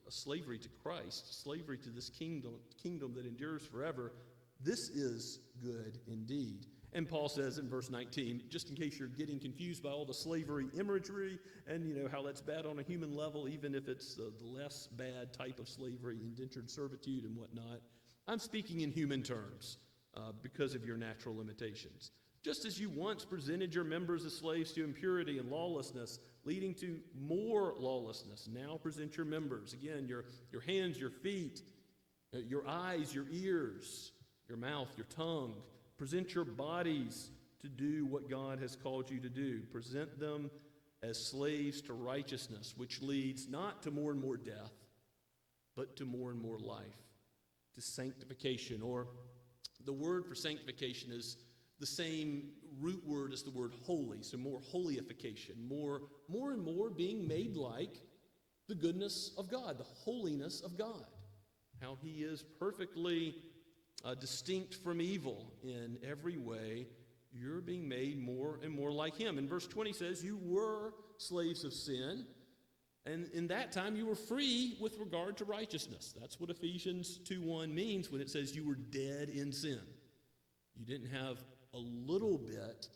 slavery to Christ, slavery to this kingdom that endures forever, this is good indeed. And Paul says in verse 19, just in case you're getting confused by all the slavery imagery and how that's bad on a human level, even if it's the less bad type of slavery, indentured servitude and whatnot, I'm speaking in human terms because of your natural limitations. Just as you once presented your members as slaves to impurity and lawlessness, leading to more lawlessness, now present your members, again, your hands, your feet, your eyes, your ears, your mouth, your tongue. Present your bodies to do what God has called you to do. Present them as slaves to righteousness, which leads not to more and more death, but to more and more life, to sanctification. Or the word for sanctification is the same root word as the word holy, so more holyification, more and more being made like the goodness of God, the holiness of God, how he is perfectly distinct from evil in every way. You're being made more and more like him. And verse 20 says, you were slaves of sin, and in that time you were free with regard to righteousness. That's what Ephesians 2:1 means when it says you were dead in sin. You didn't have a little bit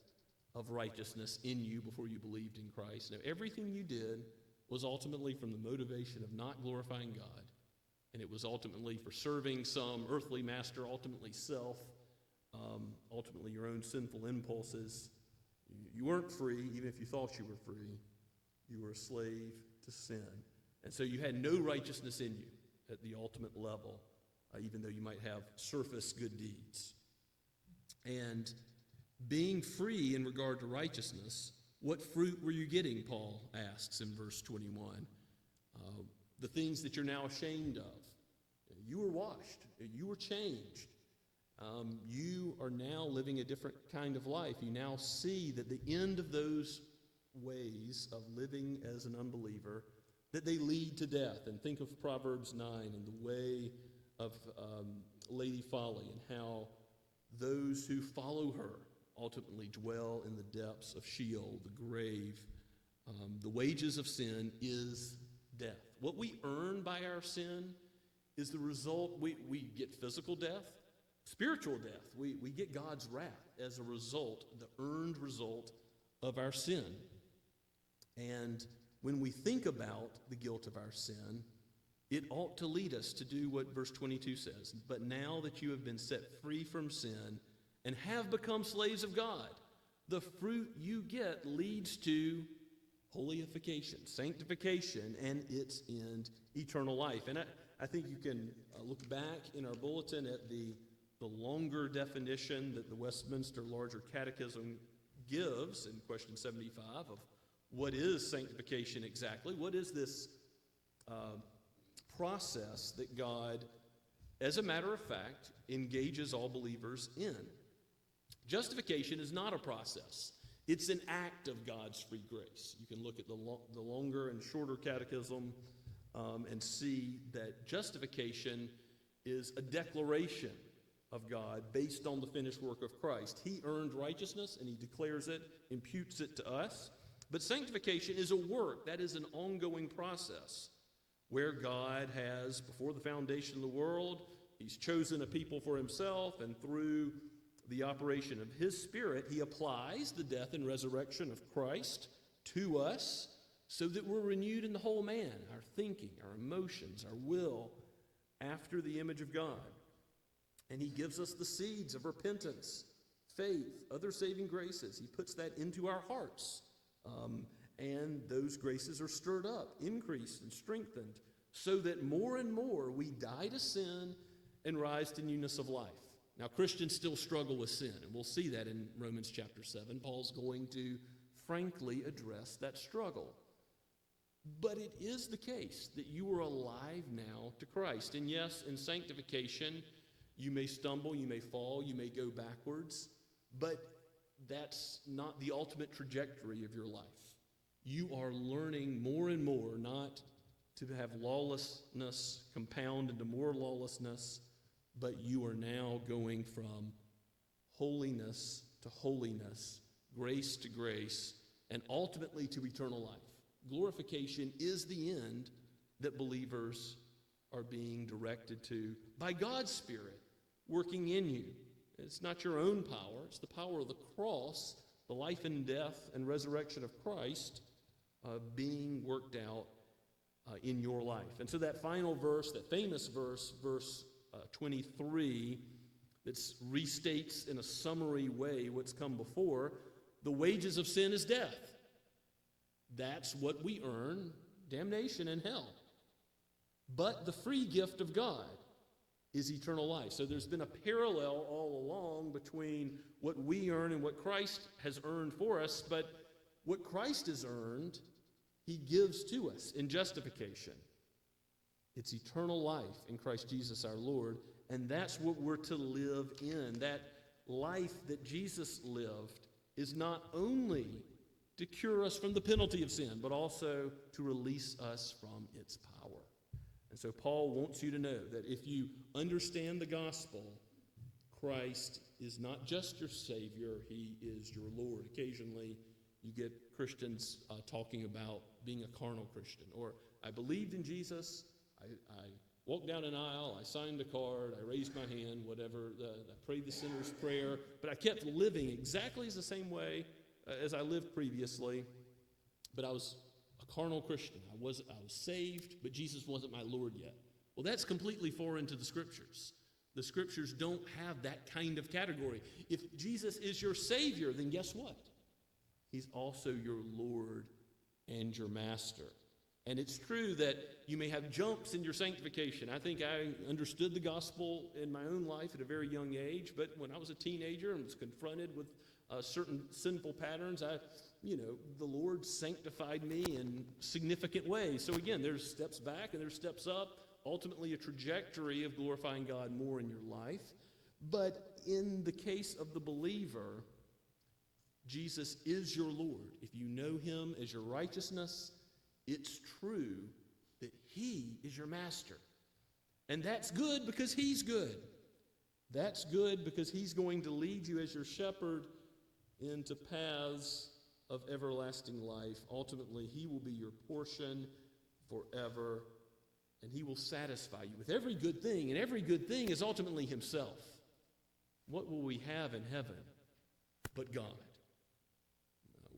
of righteousness in you before you believed in Christ. Now, everything you did was ultimately from the motivation of not glorifying God. And it was ultimately for serving some earthly master, ultimately self, ultimately your own sinful impulses. You weren't free, even if you thought you were free. You were a slave to sin. And so you had no righteousness in you at the ultimate level, even though you might have surface good deeds. And being free in regard to righteousness, what fruit were you getting, Paul asks in verse 21. The things that you're now ashamed of. You were washed. You were changed. You are now living a different kind of life. You now see that the end of those ways of living as an unbeliever, that they lead to death. And think of Proverbs 9 and the way of Lady Folly and how those who follow her ultimately dwell in the depths of Sheol, the grave. The wages of sin is death. What we earn by our sin is the result. We get physical death, spiritual death. We get God's wrath as a result, the earned result of our sin. And when we think about the guilt of our sin, it ought to lead us to do what verse 22 says. But now that you have been set free from sin and have become slaves of God, the fruit you get leads to holyification, sanctification, and its end, eternal life. And I think you can look back in our bulletin at the longer definition that the Westminster Larger Catechism gives in question 75 of what is sanctification exactly. What is this process that God, as a matter of fact, engages all believers in? Justification is not a process. It's an act of God's free grace. You can look at the longer and shorter catechism and see that justification is a declaration of God based on the finished work of Christ. He earned righteousness and he declares it, imputes it to us. But sanctification is a work. That is an ongoing process where God has, before the foundation of the world, he's chosen a people for himself, and through the operation of his Spirit, he applies the death and resurrection of Christ to us so that we're renewed in the whole man, our thinking, our emotions, our will, after the image of God. And he gives us the seeds of repentance, faith, other saving graces. He puts that into our hearts. And those graces are stirred up, increased, and strengthened so that more and more we die to sin and rise to newness of life. Now, Christians still struggle with sin, and we'll see that in Romans chapter 7. Paul's going to frankly address that struggle. But it is the case that you are alive now to Christ. And yes, in sanctification, you may stumble, you may fall, you may go backwards, but that's not the ultimate trajectory of your life. You are learning more and more not to have lawlessness compound into more lawlessness, but you are now going from holiness to holiness, grace to grace, and ultimately to eternal life. Glorification is the end that believers are being directed to by God's Spirit working in you. It's not your own power. It's the power of the cross, the life and death and resurrection of Christ being worked out in your life. And so that final verse, that famous verse, verse 23, that restates in a summary way what's come before, the wages of sin is death. That's what we earn, damnation and hell. But the free gift of God is eternal life. So there's been a parallel all along between what we earn and what Christ has earned for us, but what Christ has earned, he gives to us in justification. It's eternal life in Christ Jesus our Lord, and that's what we're to live in. That life that Jesus lived is not only to cure us from the penalty of sin, but also to release us from its power. And so Paul wants you to know that if you understand the gospel, Christ is not just your Savior, he is your Lord. Occasionally you get Christians talking about being a carnal Christian, or I believed in Jesus, I walked down an aisle, I signed a card, I raised my hand, whatever, I prayed the sinner's prayer, but I kept living exactly the same way as I lived previously, but I was a carnal Christian. I was saved, but Jesus wasn't my Lord yet. Well, that's completely foreign to the Scriptures. The Scriptures don't have that kind of category. If Jesus is your Savior, then guess what? He's also your Lord and your Master. And it's true that you may have jumps in your sanctification. I think I understood the gospel in my own life at a very young age, but when I was a teenager and was confronted with certain sinful patterns, the Lord sanctified me in significant ways. So again, there's steps back and there's steps up, ultimately a trajectory of glorifying God more in your life. But in the case of the believer, Jesus is your Lord. If you know him as your righteousness, it's true that he is your master. And that's good because he's good. That's good because he's going to lead you as your shepherd into paths of everlasting life. Ultimately, he will be your portion forever, and he will satisfy you with every good thing, and every good thing is ultimately himself. What will we have in heaven but God?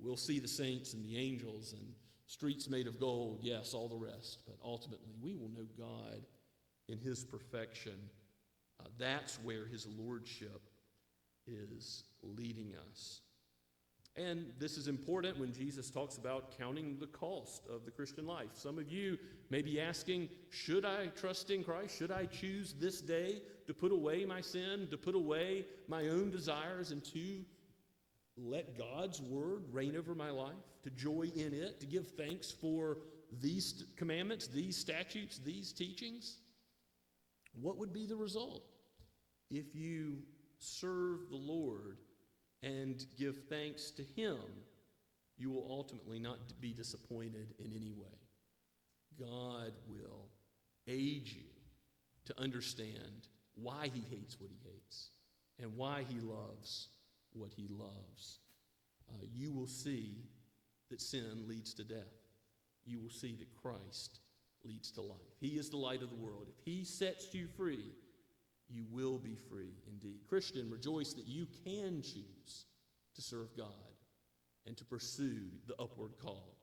We'll see the saints and the angels and streets made of gold, yes, all the rest, but ultimately we will know God in his perfection. That's where his lordship is leading us. And this is important when Jesus talks about counting the cost of the Christian life. Some of you may be asking, should I trust in Christ? Should I choose this day to put away my sin, to put away my own desires, and to let God's word reign over my life, to joy in it, to give thanks for these commandments, these statutes, these teachings? What would be the result if you serve the Lord and give thanks to Him? You will ultimately not be disappointed in any way. God will aid you to understand why He hates what He hates and why He loves what He loves. You will see that sin leads to death. You will see that Christ leads to life. He is the light of the world. If He sets you free, you will be free indeed. Christian, rejoice that you can choose to serve God and to pursue the upward call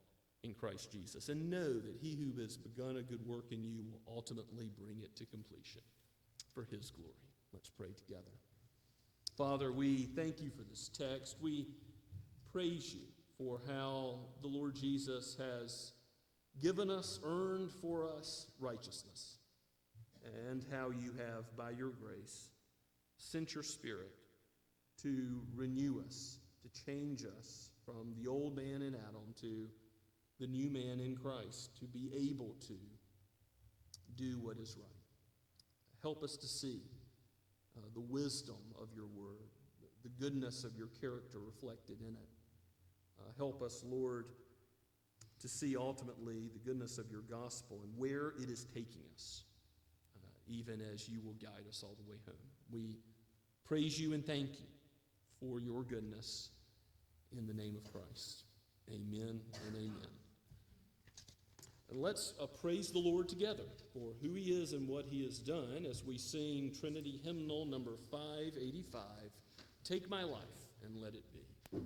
in Christ Jesus. And know that He who has begun a good work in you will ultimately bring it to completion for His glory. Let's pray together. Father, we thank You for this text. We praise You for how the Lord Jesus has given us, earned for us righteousness, and how You have, by Your grace, sent Your Spirit to renew us, to change us from the old man in Adam to the new man in Christ, to be able to do what is right. Help us to see the wisdom of Your word, the goodness of Your character reflected in it. Help us, Lord, to see ultimately the goodness of Your gospel and where it is taking us, even as You will guide us all the way home. We praise You and thank You for Your goodness in the name of Christ. Amen and amen. And let's praise the Lord together for who He is and what He has done as we sing Trinity Hymnal number 585, Take My Life and Let It Be. Let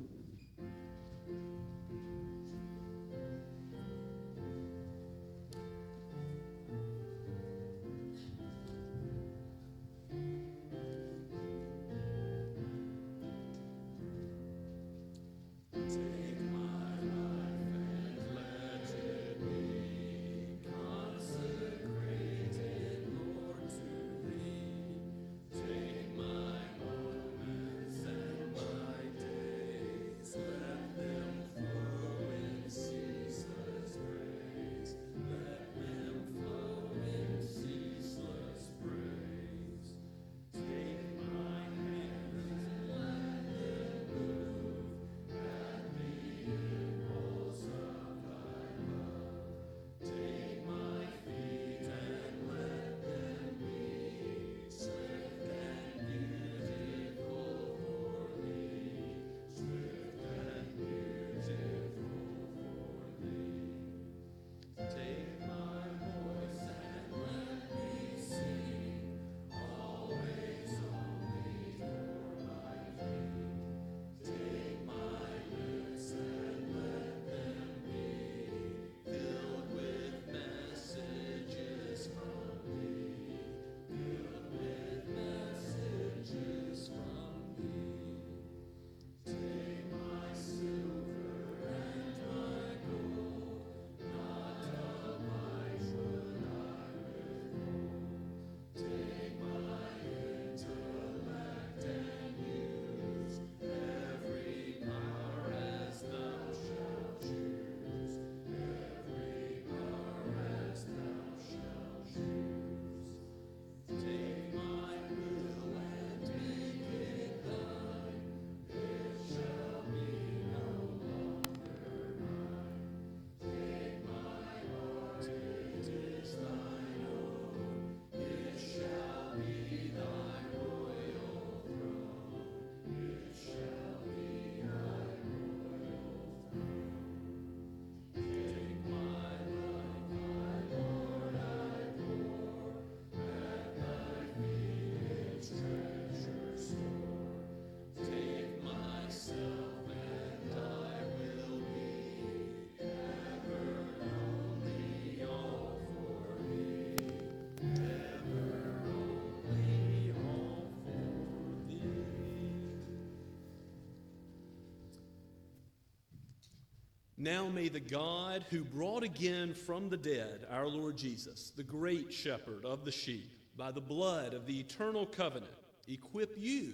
Now may the God who brought again from the dead our Lord Jesus, the great shepherd of the sheep, by the blood of the eternal covenant, equip you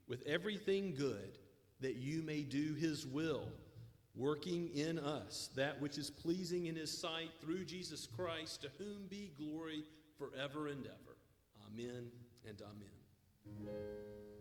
with everything good, that you may do his will, working in us that which is pleasing in his sight through Jesus Christ, to whom be glory forever and ever. Amen and amen.